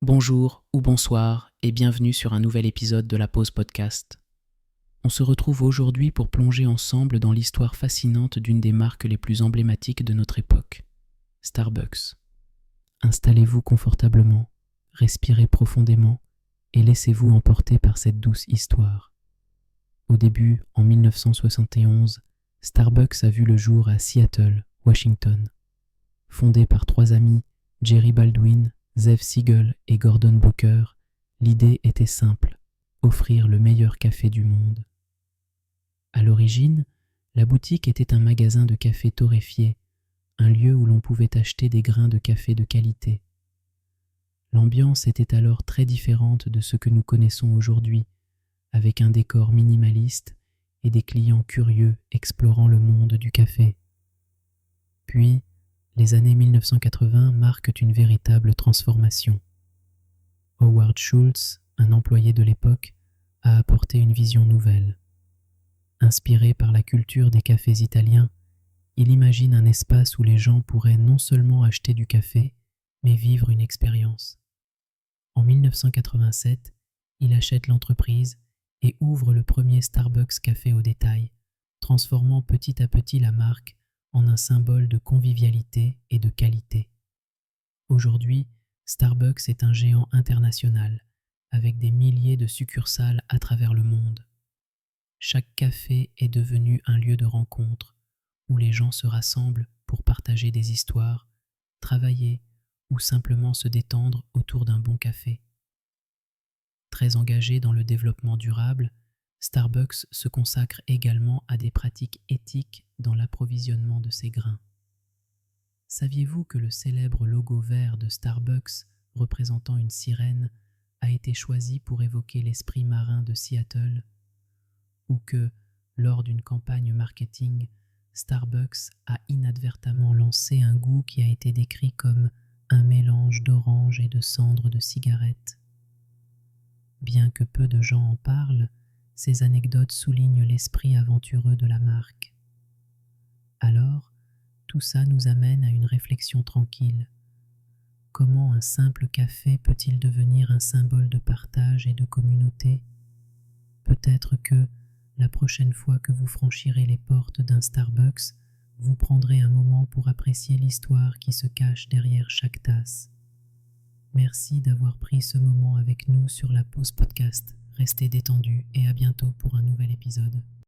Bonjour ou bonsoir et bienvenue sur un nouvel épisode de la Pause Podcast. On se retrouve aujourd'hui pour plonger ensemble dans l'histoire fascinante d'une des marques les plus emblématiques de notre époque, Starbucks. Installez-vous confortablement, respirez profondément et laissez-vous emporter par cette douce histoire. Au début, en 1971, Starbucks a vu le jour à Seattle, Washington. Fondé par trois amis, Jerry Baldwin, Zev Siegel et Gordon Booker, l'idée était simple, offrir le meilleur café du monde. À l'origine, la boutique était un magasin de café torréfié, un lieu où l'on pouvait acheter des grains de café de qualité. L'ambiance était alors très différente de ce que nous connaissons aujourd'hui, avec un décor minimaliste et des clients curieux explorant le monde du café. Puis, les années 1980 marquent une véritable transformation. Howard Schultz, un employé de l'époque, a apporté une vision nouvelle. Inspiré par la culture des cafés italiens, il imagine un espace où les gens pourraient non seulement acheter du café, mais vivre une expérience. En 1987, il achète l'entreprise et ouvre le premier Starbucks Café au détail, transformant petit à petit la marque en un symbole de convivialité et de qualité. Aujourd'hui, Starbucks est un géant international, avec des milliers de succursales à travers le monde. Chaque café est devenu un lieu de rencontre, où les gens se rassemblent pour partager des histoires, travailler ou simplement se détendre autour d'un bon café. Très engagé dans le développement durable, Starbucks se consacre également à des pratiques éthiques dans l'approvisionnement de ses grains. Saviez-vous que le célèbre logo vert de Starbucks, représentant une sirène, a été choisi pour évoquer l'esprit marin de Seattle? Ou que, lors d'une campagne marketing, Starbucks a inadvertemment lancé un goût qui a été décrit comme un mélange d'orange et de cendres de cigarette? Bien que peu de gens en parlent, ces anecdotes soulignent l'esprit aventureux de la marque. Alors, tout ça nous amène à une réflexion tranquille. Comment un simple café peut-il devenir un symbole de partage et de communauté? Peut-être que, la prochaine fois que vous franchirez les portes d'un Starbucks, vous prendrez un moment pour apprécier l'histoire qui se cache derrière chaque tasse. Merci d'avoir pris ce moment avec nous sur la Pause Podcast. Restez détendus et à bientôt pour un nouvel épisode.